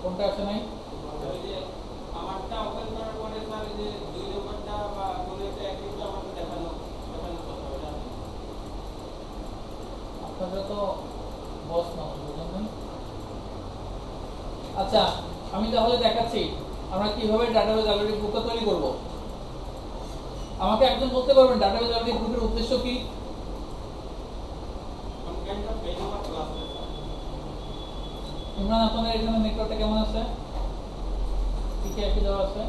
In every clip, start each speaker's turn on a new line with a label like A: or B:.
A: কোনটা আসে নাই?
B: ওই যে আমারটা ওপেন করার পরে স্যার এই যে 2 নম্বরটা বা কোনো একটা অ্যাক্টিভিটি আমাকে দেখানো কথা ওটা
A: আপনারা তো বস না বুঝলেন না। আচ্ছা আমি তাহলে দেখাচ্ছি আমরা কিভাবে ডাটাবেজ অ্যানালিটিক গ্রুপটা তৈরি করব। আমাকে একজন বলতে পারবেন ডাটাবেজ অ্যানালিটিক গ্রুপের উদ্দেশ্য কি?
B: কন্টেন্টটা পেজ নাম্বার ক্লাস
A: ইমরান আপনাদের এখানে নেটওয়ার্কটা কেমন আছে? ঠিক আছে দেওয়া আছে।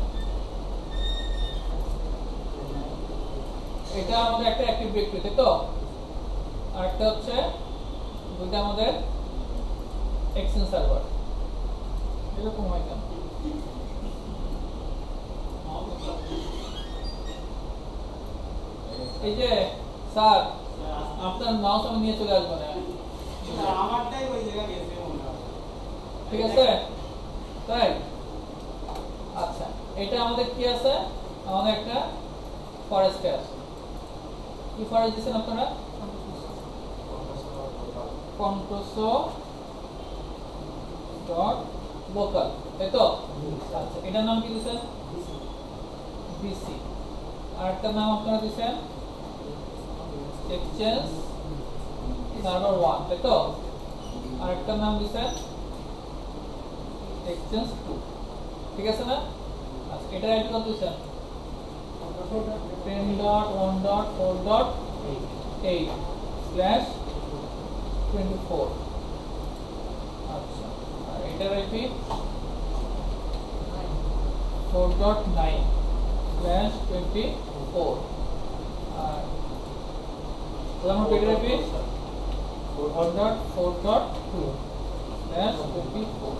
A: এটা আমাদের একটা অ্যাক্টিভ ডিরেক্টরি তাই তো, আর একটা হচ্ছে দুইটা আমাদের এক্সচেঞ্জ সার্ভার। এরকম হয় কেন? এই যে স্যার আপনার মাউস আমি নিয়ে চলে আসবো না,
B: আমারটাই ওই জায়গা গেছে মনে হয়।
A: ঠিক আছে তাই? আচ্ছা এটা আমাদের কি আছে? আমাদের একটা ফরেস্টে আছে। কি ফরেস্ট দিচ্ছেন আপনারা? কন্ট্রোসো ডট লোকাল তাই তো? আচ্ছা এটার নাম কি দিচ্ছেন? বিসি। আর একটা নাম আপনারা দিচ্ছেন এক্সচেঞ্জ সার্ভার 1 তাই তো? আর একটা নাম দিচ্ছেন এক্সচেঞ্জ 2, ঠিক আছে না? আচ্ছা এটা আইডি কত দিচ্ছেন? 10.1.4.8/24। আচ্ছা আর এটার আইপি 4.9/24। আর আমার পেজের আইপি 4.4.2/24।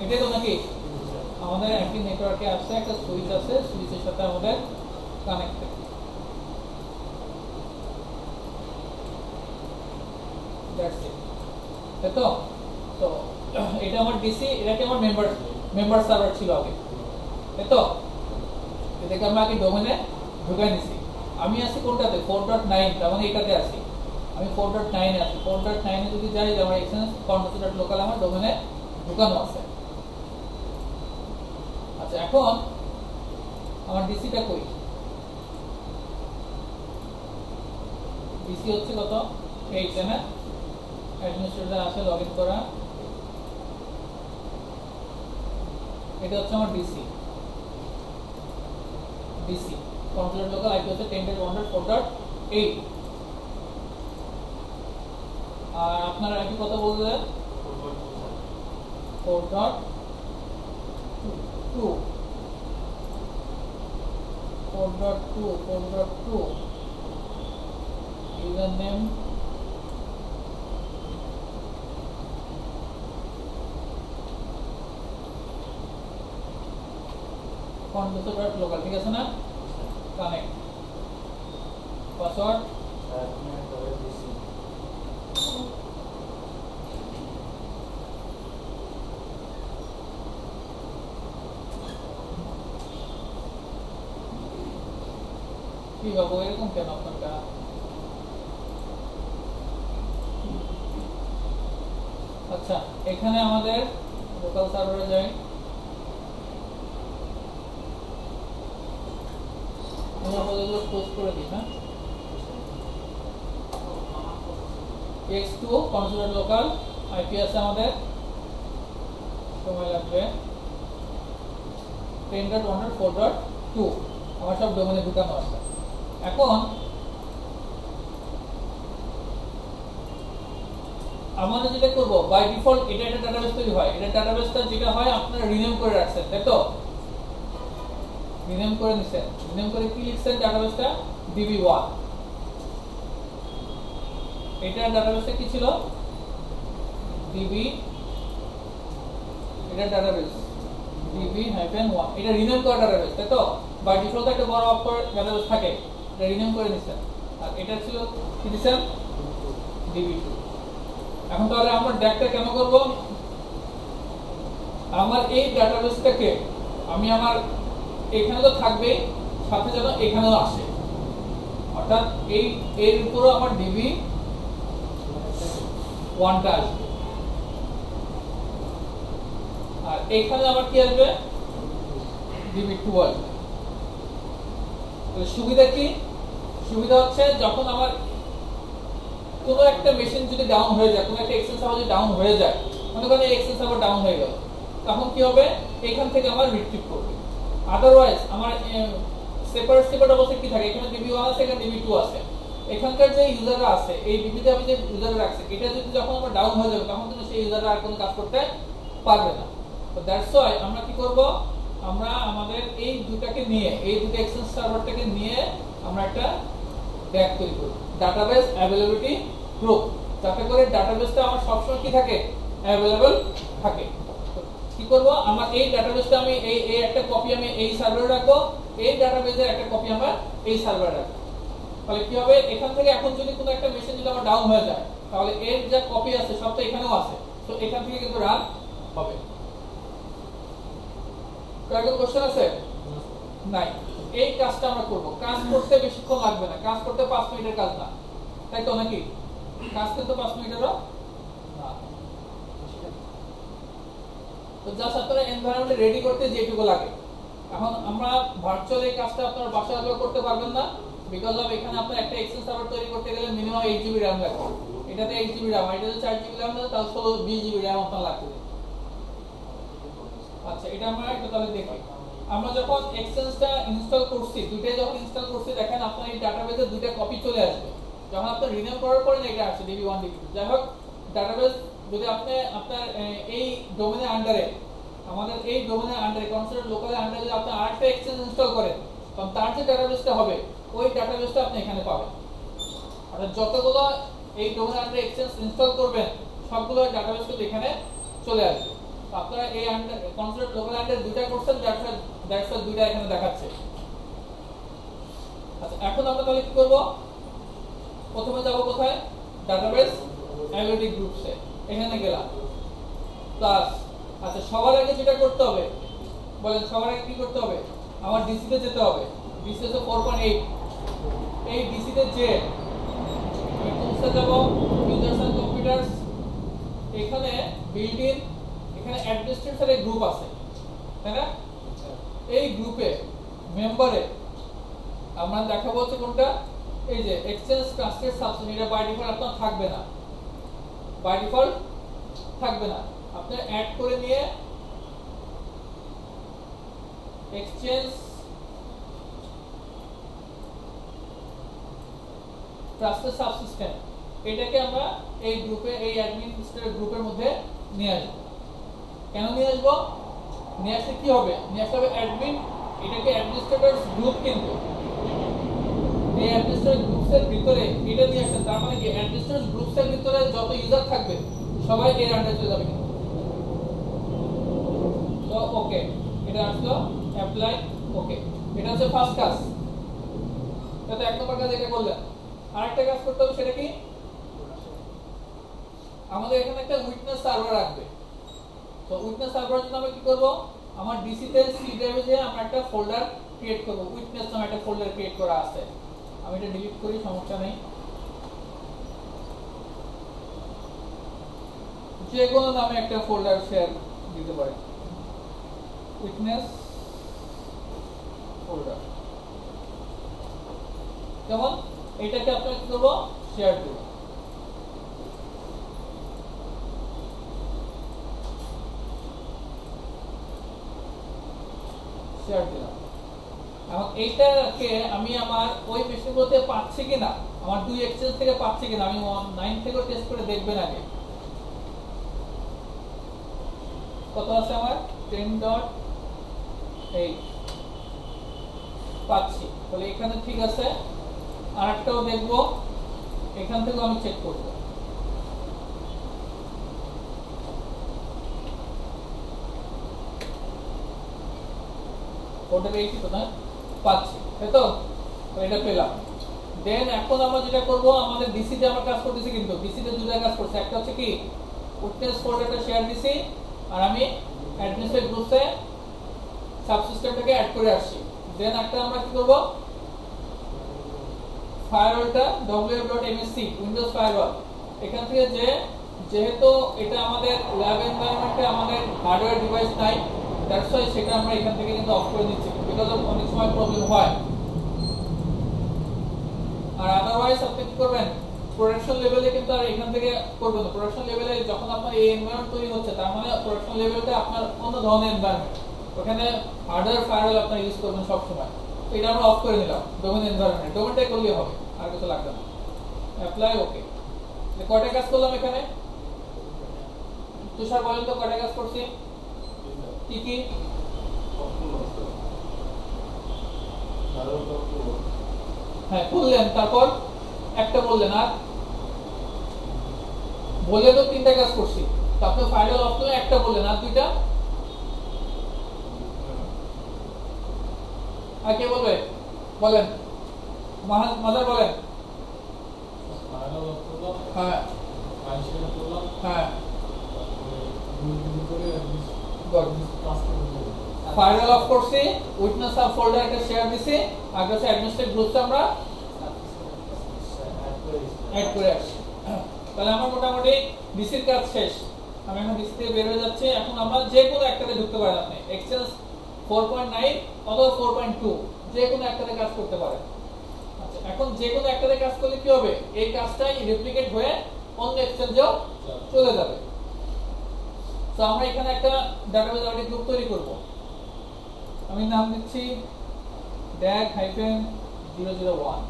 A: এটাই তো নাকি? আমাদের একটি নেটওয়ার্কে আছে একটা সুইচ আছে, সুইচের সাথে আমাদের কানেক্টেড। দ্যাটস ইট তাই তো? তো এটা আমার ডিসি, এটাকে আমার মেম্বার সার্ভার ছিল আগে তাই তো? এটাকে আমরা আগে ডোমেনে ঢুকাই নিছি। আমি আছি কোনটাতে? 4.9, তার মানে এটাতে আছি আমি। 4.9 এ আছি। 4.9 এ যদি যাই আমার এক্সচেঞ্জ কন্ট্রোল.লোকাল আমার ডোমেনে ঢুকানো আছে। আচ্ছা এখন আমার ডিসিটা কই? ডিসি হচ্ছে কত? 8 তাই না? অ্যাডমিনিস্ট্রেটর আছে লগইন করা। এটা হচ্ছে আমার ডিসি। ডিসি কন্ট্রোল.লোকাল আইপি হচ্ছে 10.1.4.8। আর আপনার আইপি কত বললেন? 4.2 4.2 user name control.local, ঠিক আছে না? কানেক্ট পাসওয়ার্ড কি বাবু এরকম কেন আপনারটা? আচ্ছা এখানে আমাদের লোকাল সার্ভারে যাই। আমরা বলে পোস্ট করে দিই না? x2 কন্ট্রোল.লোকাল আইপি আছে আমাদের, সময় লাগবে 10.1.4.2। আমার সব ডোমেনে ঢুকানো আছে। এখন আমরা যেটা করব বাই ডিফল্ট এটা একটা ডাটাবেস তৈরি হয়। এটা ডাটাবেসটা যেটা হয় আপনারা রিনেম করে রাখছেন তাই তো? রিনেম করে নিছেন। রিনেম করে কি লিখছেন ডাটাবেসটা? db1। এটা ডাটাবেসটা কি ছিল? db, এটা ডাটাবেস db-1। এটা রিনেম করা ডাটাবেস তাই তো? বাই ডিফল্ট একটা বড় অক্ষর ডাটাবেস থাকে, এটা রিনেম করে নিছেন। আর এটা ছিল কি দিছেন? db2। এখন তাহলে আমরা ড্যাগটা কেন করব? আমার এই ডাটাবেসটাকে আমি আমার এখানে তো থাকবে, সাথে যেন এখানেও আসে, অর্থাৎ এই এর উপরও আমার db1টা আসবে। আর এখানে আমার কি আসবে db2 আসবে। তাহলে সুবিধা কি? সুবিধা হচ্ছে যখন আমার কোনো একটা মেশিন যদি ডাউন হয়ে যায়, কোনো একটা এক্সচেঞ্জ সার্ভার যদি ডাউন হয়ে যায়, মনে করেন এই এক্সচেঞ্জ সার্ভার ডাউন হয়ে গেল, তখন কি হবে? এখান থেকে আমার রিট্রিভ করবে। আদারওয়াইজ আমার সেপারেট অবস্থায় কি থাকে, এখানে db1 আছে, এখানে db2 আছে, এখানকার যে ইউজাররা আছে এই ডিবিতে আমি যে ইউজাররা রাখছি, এটা যদি যখন আমার ডাউন হয়ে যাবে তখন কিন্তু সেই ইউজাররা আর কোনো কাজ করতে পারবে না। তো দ্যাটস ওয়াই আমরা কি করব, আমরা আমাদের এই দুটাকে নিয়ে, এই দুটো এক্সচেঞ্জ সার্ভারটাকে নিয়ে আমরা একটা ড্যাগ তৈরি করব, ডাটাবেস অ্যাভেলেবিলিটি গ্রুপ, যাতে করে ডাটাবেসটা আমার সবসময় কি থাকে, অ্যাভেলেবল থাকে। তো কি করব, আমার এই ডাটাবেসটা আমি এই একটা কপি আমি এই সার্ভারে রাখবো, এই ডাটাবেসের একটা কপি আমরা এই সার্ভারে রাখবো। তাহলে কি হবে, এখান থেকে এখন যদি কোনো একটা মেশিন যদি আমার ডাউন হয়ে যায়, তাহলে এর যা কপি আছে সব তো এখানেও আছে, তো এখান থেকে কিন্তু রান হবে। কারণ কোশ্চেন আছে নাই, এই কাজটা আমরা করব। কাজ করতে বেশিক্ষণ লাগবে না, কাজ করতে 5 মিনিটের কাজ না, তাই তো নাকি? কাজ করতে 5 মিনিটেরও না। তো জাস্ট আপনারা এনভায়রনমেন্ট রেডি করতে যেটুকু লাগে। এখন আমরা ভার্চুয়াল এই কাজটা আপনারা বাসায় করতে পারবেন না, বিকজ অফ এখানে আপনার একটা এক্সচেঞ্জ সার্ভার তৈরি করতে গেলে মিনিমাম 8 জিবি RAM লাগবে। এটাতে 8 জিবি RAM, এটাতে 4 জিবি RAM লাগে, তাহলে 20 জিবি RAM আপনার লাগবে। আচ্ছা, এটা আমরা একটু তাহলে দেখি। আমরা যখন এক্সচেঞ্জটা ইনস্টল করছি, দুইটাই যখন ইনস্টল করছি, দেখেন আপনার এই ডাটাবেসে দুইটা কপি চলে আসবে। যখন আপনি রিনেম করার পরে না এটা আসছে db1 db2। যাই হোক, ডাটাবেস যদি আপনি আপনার এই ডোমেনের আন্ডারে, আমাদের এই ডোমেনের আন্ডারে কনসেপ্ট লোকালের আন্ডারে যদি আপনি আরেকটা এক্সচেঞ্জ ইনস্টল করেন, তখন তার যে ডাটাবেসটা হবে ওই ডাটাবেসটা আপনি এখানে পাবেন। আর যতগুলো এই ডোমেনের আন্ডারে এক্সচেঞ্জ ইনস্টল করবেন সবগুলো ডাটাবেস কিন্তু এখানে চলে আসবে। আপনারা এই আন্ডার কনসেপ্ট লোকাল আন্ডার দুইটা করছেন, দ্যাটস দুইটা এখানে দেখাচ্ছে। আচ্ছা, এখন আমরা তাহলে কি করব, প্রথমে যাব কোথায়, ডাটাবেস অ্যানালিটিক গ্রুপসে, এখানে গেলাম প্লাস। আচ্ছা, সবার আগে যেটা করতে হবে বলেন, সবার আগে কি করতে হবে, আমার ডিসি তে যেতে হবে। ডিসি হচ্ছে 4.8। এই ডিসি তে যে আমি টুলসে যাব, ইউজার্স এন্ড কম্পিউটারস, এখানে বিল্ট ইন, এখানে অ্যাডমিনিস্ট্রেটর এর গ্রুপ আছে, তাই না? এই গ্রুপে মেম্বারে আমরা দেখাবো হচ্ছে কোনটা, এই যে এক্সচেঞ্জ ট্রাস্টেড সাবসিডি, এটা বাই ডিফল্ট আপনার থাকবে না, বাই ডিফল্ট থাকবে না। আপনি অ্যাড করে নিয়ে এক্সচেঞ্জ ট্রাস্টেড সাবসিস্টেম, এটাকে আমরা এই গ্রুপে, এই অ্যাডমিনিস্ট্রেটর গ্রুপের মধ্যে নিয়ে আসবো। কেন নিয়ে আসবো, নিয়ে আসলে কি হবে, নিয়ে আসতে হবে অ্যাডমিন, এটাকে অ্যাডমিনিস্ট্রেটরস গ্রুপ, কিন্তু এই অ্যাডমিনিস্ট্রেটর গ্রুপসের ভিতরে এটা নিয়ে আসেন, তার মানে কি অ্যাডমিনিস্ট্রেটর গ্রুপসের ভিতরে যত ইউজার থাকবে সবাই এর আন্ডারে চলে যাবে। তো ওকে, এটা আসলো অ্যাপ্লাই, ওকে, এটা হচ্ছে ফার্স্ট কাজ। এটা এক নম্বর কাজ এটা করলেন। আরেকটা কাজ করতে হবে, সেটা কি, আমাদের এখানে একটা উইটনেস সার্ভার রাখবে। তো উইটনেস সার্ভারের জন্য আমরা কি করব, আমার ডিসি তে সি ড্রাইভে যে আমরা একটা ফোল্ডার ক্রিয়েট করব, উইটনেস নামে একটা ফোল্ডার ক্রিয়েট করা আছে। আমি এটা ডিলিট করি, সমস্যা নেই। যে কোনো নামে একটা ফোল্ডার শেয়ার দিতে পারে, উইটনেস ফোল্ডার। যেমন এটাকে আপনারা কি করব, শেয়ার দেব। শেয়ার দিলাম। এখন এইটাকে আমি আমার ওই মেশিনগুলোতে পাচ্ছি কিনা, আমার দুই এক্সচেঞ্জ থেকে পাচ্ছি কিনা, আমি 9 থেকে টেস্ট করে দেখবেন আগে। কত আছে আমার, 10.8 পাচ্ছি, তাহলে এখানে ঠিক আছে। আরেকটাও দেখবো, এখান থেকেও আমি চেক করব। ওটা এইটি তো না, পাচ্ছি, তাই তো, এটা পেলাম। দেন এখন আমরা যেটা করব, আমাদের ডিসি তে আমরা কাজ করতেছি, কিন্তু ডিসি তে দুটো কাজ করছে। একটা হচ্ছে কি, উইটনেস ফোল্ডারটা শেয়ার দিছি, আর আমি অ্যাডমিনিস্ট্রেটর গ্রুপে সাবসিস্টেমটাকে অ্যাড করে আসছি। দেন একটা আমরা কি করব, ফায়ারওয়ালটা wf.msc উইন্ডোজ ফায়ারওয়াল, এখান থেকে যে যেহেতু এটা আমাদের ল্যাব এনভায়রনমেন্টে আমাদের হার্ডওয়্যার ডিভাইস নাই, দ্যাটস ওয়াই সেটা আমরা এখান থেকে কিন্তু অফ করে দিচ্ছি, বিকজ অফ অনেক সময় প্রবলেম হয়। আর আদারওয়াইজ আপনি কি করবেন, প্রোডাকশন লেভেলে কিন্তু আর এখান থেকে করবেন না। প্রোডাকশন লেভেলে যখন আপনার এই এনভায়রনমেন্ট তৈরি হচ্ছে, তার মানে প্রোডাকশন লেভেলটা আপনার অন্য ধরনের এনভায়রনমেন্ট, ওখানে হার্ডওয়্যার ফায়ারওয়াল আপনার ইউজ করবেন সব সময়। এটা আমরা অফ করে নিলাম, ডোমেন এনভায়রনমেন্ট, ডোমেনটাই করলেই হবে, আর কিছু লাগবে না। অ্যাপ্লাই, ওকে। কয়টা কাজ করলাম এখানে? তুষার বলেন তো কয়টা কাজ করছি? কি কি? হ্যাঁ বললেন, তারপর একটা বললেন, আর বলে তো তিনটা কাজ করছি। তো আপনি ফাইনাল অফ করলে একটা বললেন, আর দুইটা? আর কে বলবে? বলেন, মাদার বলেন। হ্যাঁ হ্যাঁ, ফাইনাল অফ করছি, উইটনেস সাব ফোল্ডার একটা শেয়ার দিছি, আর কাছে অ্যাডমিনিস্ট্রেটর গ্রুপে আমরা অ্যাড করে আসছি। তাহলে আমার মোটামুটি ডিসির কাজ শেষ। আমি এখন ডিসি থেকে বের হয়ে যাচ্ছি। এখন আমরা যে কোনো একটাতে ঢুকতে পারেন, আপনি এক্সচেঞ্জ 4.9 অথবা 4.2 যে কোনো একটাতে কাজ করতে পারেন। আচ্ছা, এখন যে কোনো একটাতে কাজ করলে কি হবে, এই কাজটাই রেপ্লিকেট হয়ে অন্য এক্সচেঞ্জেও চলে যাবে। তো আমরা এখানে একটা ডাটাবেস আইডি গ্রুপ তৈরি করব। আমি নাম দিচ্ছি DAG-001,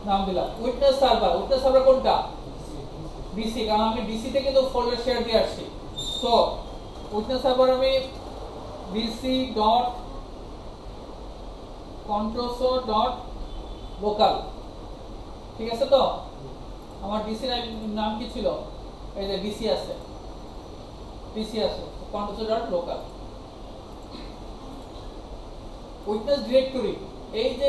A: নাম দিলাম উইটনেস সার্ভার। উইটনেস সার্ভার কোনটা? ডিসি, কারণ আমি ডিসি থেকে তো ফোল্ডার শেয়ার দিয়ে আসছি। তো উইটনেস সার্ভার আমি dc.controso.local, ঠিক আছে? তো আমার ডিসি নাম কি ছিল? এই যে ডিসি আছে, controso.local। উইটনেস ডিরেক্টরি, এই যে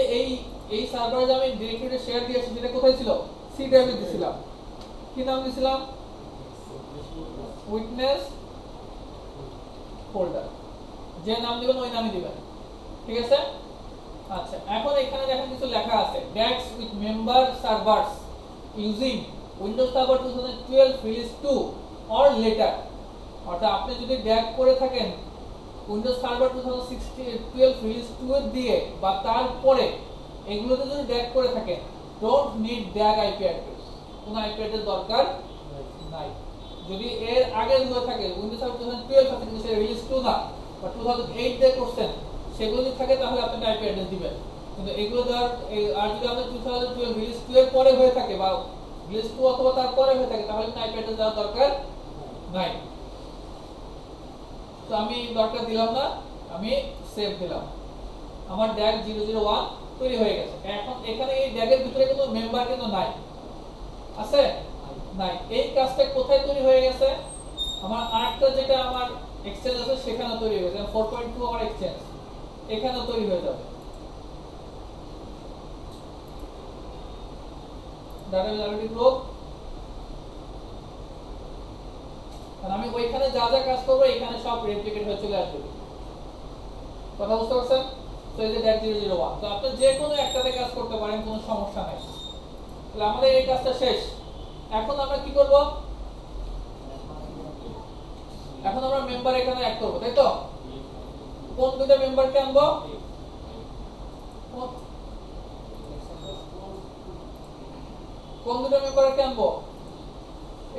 A: এই সার্ভারে যে আমি ডিরেক্টরিটা শেয়ার দিয়েছি, সেটা কোথায় ছিল? সি ড্রাইভে দিয়েছিলাম। কি নাম দিয়েছিলাম? Witness folder. যে নাম দিবেন ওই নামই দিবেন, ঠিক আছে? আচ্ছা, এখন এখানে দেখেন কিছু লেখা আছে, DAGs with member servers using Windows Server 2012 release 2 or later। অর্থাৎ আপনি যদি DAG করে থাকেন Windows Server 2012 release 2 এর দিয়ে বা তারপরে, এগুলোতে যদি DAG করে থাকেন, don't need DAG IP address, কোনো IP অ্যাড্রেস দরকার নাই। যদি এর আগে হয়ে থাকে Windows Server 2012 আছে কিন্তু সেটা রিলিজ 2 না, বা 2008 দিয়ে করছেন, সেগুলো যদি থাকে তাহলে আপনি IP অ্যাড্রেস দিবেন। কিন্তু এগুলো আর যদি আমাদের 2012 রিলিজ 2 এর পরে হয়ে থাকে বা রিলিজ 2 অথবা তারপরে হয়ে থাকে, তাহলে IP অ্যাড্রেস দেওয়ার দরকার নাই। তো আমি দরকার দিলাম না, আমি সেভ দিলাম। আমার DAG-001 তৈরি হয়ে গেছে। এখন এখানে এই DAG-এর ভিতরে কোনো মেম্বার কিন্তু নাই, আছে? নাই। এই কাজটা কোথায় তৈরি হয়ে গেছে? আমার আরেকটা যেটা আমার এক্সচেঞ্জ আছে সেখানে তৈরি হয়ে গেছে। 4.2 আমার এক্সচেঞ্জ এখানে তৈরি হয়ে যাবে। ডাটাবেস আইডি গ্রুপ, আর আমি ওইখানে যা যা কাজ করব এখানে সব রেপ্লিকেট হয়ে চলে আসবে। কথা বুঝতে পারছেন? তো এই যে DAG-001, তো আপনি যে কোনো একটাতে কাজ করতে পারেন, কোনো সমস্যা নাই। তাহলে আমাদের এই কাজটা শেষ। এখন আমরা কি করব? এখন আমরা মেম্বার এখানে অ্যাড করব, তাই তো? কোন দুটো মেম্বারকে আনবো? কোন দুটো মেম্বারকে আনবো?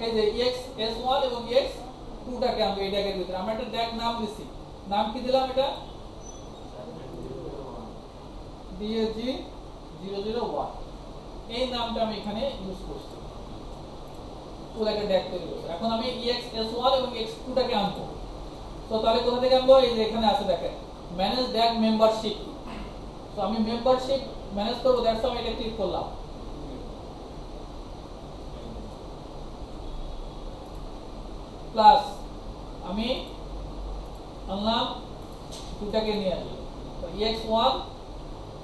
A: এই যে EXS1 এবং EX2 টাকে আনবো এই DAG এর ভিতরে। আমরা একটা DAG নাম দিছি, নাম কি দিলাম? এটা DAG-001, এই নামটা আমি এখানে ইউজ করছি। পুরো একটা DAG তৈরি করছি। এখন আমি EXS1 এবং EX2 টাকে আনবো। তো তাহলে কোথা থেকে আনবো? এই যে এখানে আছে দেখেন, ম্যানেজ DAG মেম্বারশিপ। তো আমি মেম্বারশিপ ম্যানেজ করব, দ্যাটস আমি এটা ক্লিক করলাম। প্লাস আমি আনলাম দুটাকে নিয়ে আসলাম, EX1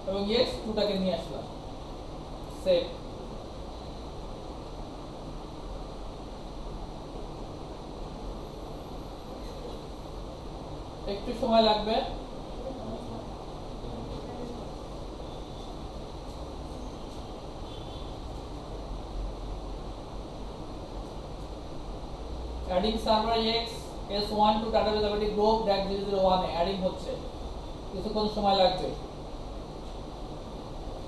A: এবং EX2 টাকে নিয়ে আসলাম। সেভ। একটু সময় লাগবে। Adding server x s1 to database availability group -001 এ অ্যাডিং হচ্ছে, কিছুক্ষণ সময় লাগবে।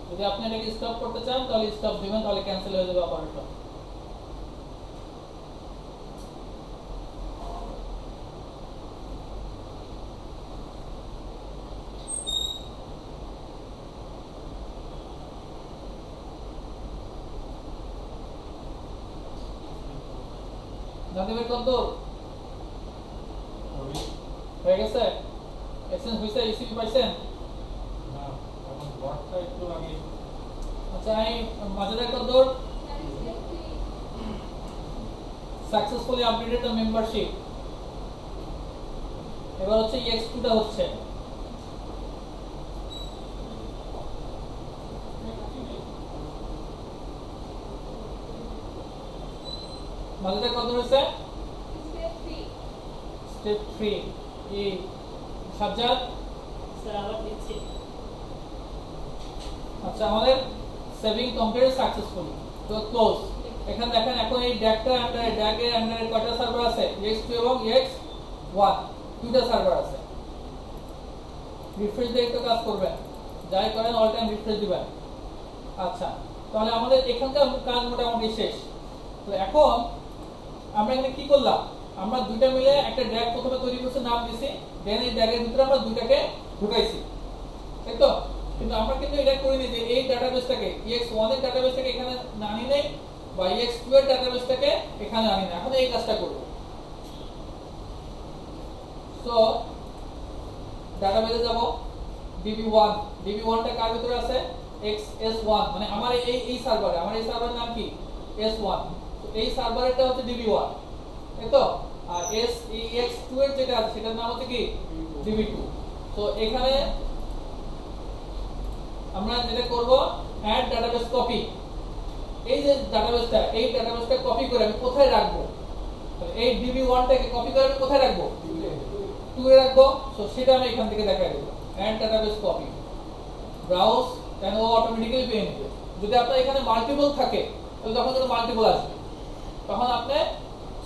A: যদি আপনি এটাকে স্টপ করতে চান তাহলে স্টপ দিবেন, তাহলে ক্যান্সেল হয়ে যাবে অপারেটর। জানতে কত হয়ে গেছে? এক্সচেঞ্জ হইছে, ইসিপি পাইছেন?
B: না, এখন বটটা একটু আগে
A: আচ্ছা, এই মাঝের কত সাকসেসফুলি আপডেটেড দ্য মেম্বারশিপ। এবার হচ্ছে ex2 টা হচ্ছে, মাঝের কত হয়েছে? স্টেপ 3 এই সাজ্জাদ
C: স্যার আবার দিচ্ছি।
A: আচ্ছা, আমাদের সেভিং কমপ্লিট সাকসেসফুলি, তো ক্লোজ। এখানে দেখেন এখন এই ড্যাগটা আন্ডারে, ড্যাগের আন্ডারে কয়টা সার্ভার আছে? x2 এবং x1 দুটো সার্ভার আছে। রিফ্রেশ দিয়ে একটু কাজ করবেন, যাই করেন অল টাইম রিফ্রেশ দিবেন। আচ্ছা, তাহলে আমাদের এখানকার কাজ মোটামুটি শেষ। তো এখন আমরা এখানে কি করলাম? আমরা দুইটা মিলে একটা ড্যাগ প্রথমে তৈরি করছি, নাম দিছি, দেন এই ড্যাগের ভিতরে আমরা দুইটাকে ঢুকাইছি, তাই তো? কিন্তু আমরা কিন্তু এটা করিনি যে এই ডাটাবেসটাকে ex1 এর ডাটাবেসটাকে এখানে আনি নেই, বা ex2 এর ডাটাবেসটাকে এখানে আনি না। এখন এই কাজটা করব। সো ডাটাবেসে যাব, db1, db1 টা কার ভিতরে আছে? xs1, মানে আমার এই সার্ভারে, আমার এই সার্ভারের নাম কি? s1। তো এই সার্ভারেরটা হচ্ছে db1, তাই তো? আর ex2 এর যেটা আছে সেটার নাম হচ্ছে কি? db2। তো এখানে আমরা যেটা করব, অ্যাড ডাটাবেস কপি। এই যে ডাটাবেসটা, এই ডাটাবেসটা কপি করে আমি কোথায় রাখবো? তাহলে এই db1 টাকে কপি করে আমি কোথায় রাখবো? 2 এ রাখবো। সো সেটা আমি এখান থেকে দেখাই দেব, অ্যাড ডাটাবেস কপি, ব্রাউজ, দেন ও অটোমেটিক্যালি পেয়ে নেবে। যদি আপনার এখানে মাল্টিপল থাকে তাহলে তখন কিন্তু মাল্টিপল আসবে, তখন আপনি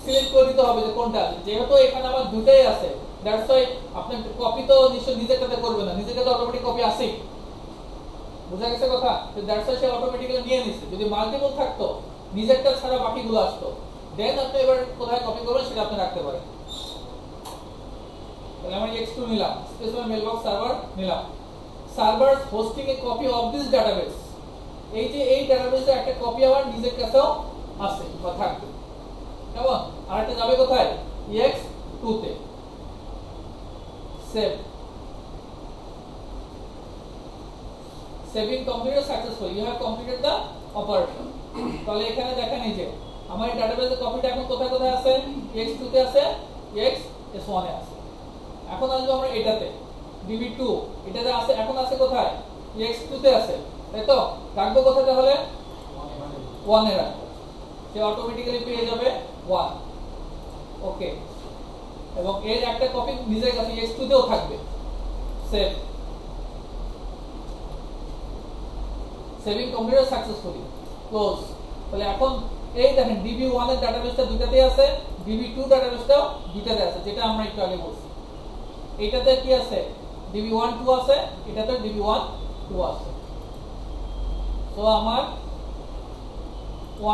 A: সিলেক্ট করে দিতে হবে যে কোনটা আছে। যেহেতু এখানে আমার দুটোই আছে, দ্যাটস ওয়াই আপনি কপি তো নিশ্চয় নিজেরটাতে করবে না, নিজেরটাতে অটোমেটিক কপি আসেই। বুঝা গেছে কথা? তো দ্যাটস ওয়াই সে অটোমেটিক্যালি নিয়ে নিছে। যদি মাল্টিপল থাকতো, নিজেরটা ছাড়া বাকিগুলো আসতো, দেন আপনি এবার কোথায় কপি করবেন সেটা আপনি রাখতে পারেন। তাহলে আমরা x2 নিলাম, স্পেসিফাই মেইলবক্স সার্ভার নিলাম। Servers hosting a copy of this database. এই যে এই ডাটাবেসের একটা কপি আমার নিজের কাছেও আছে বা থাকবে, কেমন? আর একটা যাবে কোথায়? ex2 তে। Save, saving completed successfully, you have completed the operation. তাহলে এখানে দেখেন এই যে আমার এই ডাটাবেসের কপিটা এখন কোথায় কোথায় আছে? ex2 তে আছে, xs1 এ আছে। এখন আসবো আমরা এটাতে, db2 এটাতে আছে, এখন আছে কোথায়? ex2 তে আছে, তাই তো? রাখবো কোথায় তাহলে? 1 এ রাখবো, সে অটোমেটিক্যালি পেয়ে যাবে 1। ওকে, এবং এর একটা কপি নিজের কাছে ex2 তেও থাকবে। Save, saving completed successfully, close. তাহলে এখন এই দেখেন db1 এর ডাটাবেসটা দুটাতেই আছে, db2 ডাটাবেসটাও দুটাতে আছে, যেটা আমরা একটু আগে বলছি। এইটাতে কি আছে? db1 2 আছে, এটাতে db1 2 আছে। তো আমার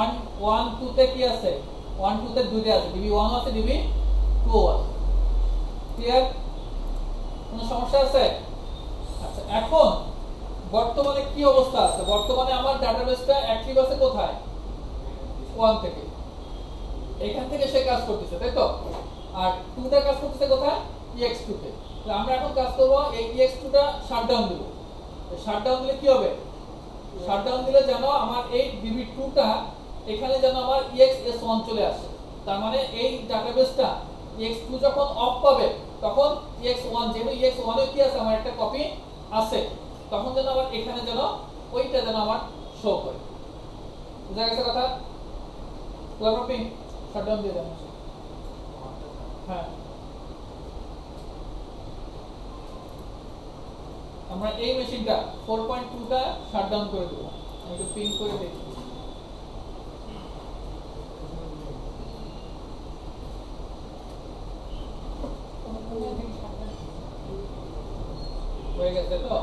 A: 1 1 2 তে কি আছে? 1 2 তে দুইটা আছে, db1 আছে, db2 আছে। ক্লিয়ার? কোনো সমস্যা আছে? আচ্ছা, এখন বর্তমানে কি অবস্থা আছে? বর্তমানে আমার ডাটাবেসটা অ্যাক্টিভ আছে কোথায়? 1 থেকে, এখান থেকে সে কাজ করতেছে, তাই তো? আর 2 টা কাজ করতেছে কোথায়? ex2 তে। তাহলে আমরা এখন কাজ করব, এই ex2 টা শাটডাউন দেব। শাটডাউন দিলে কি হবে? শাটডাউন দিলে যেন আমার এই db2 টা এখানে যেন আমার exs1 চলে আসে। তার মানে এই ডাটাবেসটা ex2 যখন অফ পাবে তখন ex1, যেহেতু ex1 এ কি আছে? আমার একটা কপি আছে, তখন যেন আবার এখানে যেন ওইটা যেন আমার শো করে। বুঝা গেছে কথা? তাহলে আপনি শাটডাউন দিয়ে দেন। হ্যাঁ, আমরা এই মেশিনটা 4.2 টা শাটডাউন করে দেব। আমি একটু পিন করে দেখি। হয়ে গেছে তো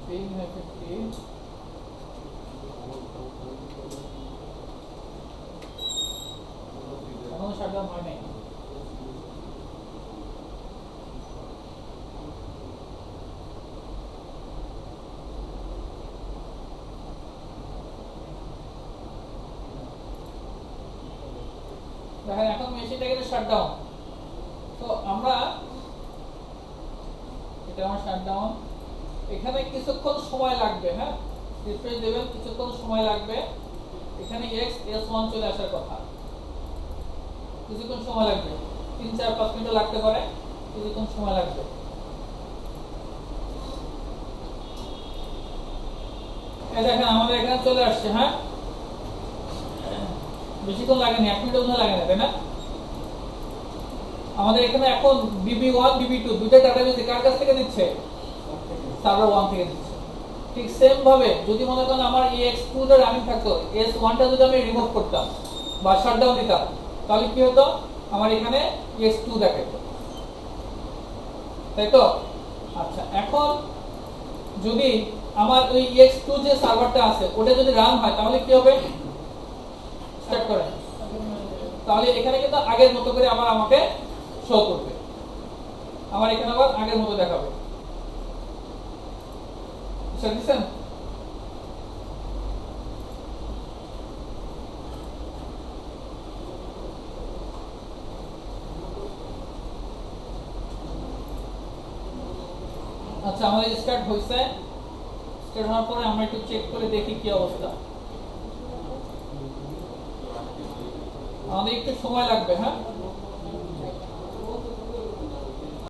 A: তিন হ্যাঁ 50 এখনো শাটডাউন হয় নাই দেখেন এখন মেশিনটা কিন্তু শাটডাউন তো আমরা এটা আমার শাটডাউন এখানে কিছুক্ষণ সময় লাগবে হ্যাঁ রিফ্রেশ দেবেন কিছুক্ষণ সময় লাগবে এখানে x s1 চলে আসার কথা কিছুক্ষণ সময় লাগবে 3-4-5 মিনিট লাগতে পারে কিছুক্ষণ সময় লাগবে এই দেখেন আমাদের এখানে চলে আসছে হ্যাঁ বেশিক্ষণ লাগেনি 1 মিনিটও মনে লাগে না তাই না আমাদের এখানে এখন bb1 bb2 দুইটা ডাটাবেস কার কাছ থেকে দিচ্ছে সার্ভার 1 থেকে দিচ্ছে ঠিক সেম ভাবে যদি মনে করেন আমার ex2 টা রানিং থাকতো s1 টা যদি আমি রিমুভ করতাম বা শাটডাউন দিতাম তাহলে কি হতো আমার এখানে ex2 দেখাতো তাই তো আচ্ছা এখন যদি আমার ওই ex2 যে সার্ভারটা আছে ওটা যদি রান হয় তাহলে কি হবে স্টার্ট করেন তাহলে এখানে কিন্তু আগের মতো করে আবার আমাকে শো করবে আমার এখানে আবার আগের মতো দেখাবে বুঝতে পারছেন আচ্ছা আমাদের স্টার্ট হইছে স্টার্ট হওয়ার পরে আমরা একটু চেক করে দেখি কি অবস্থা আমাদের একটু সময় লাগবে হ্যাঁ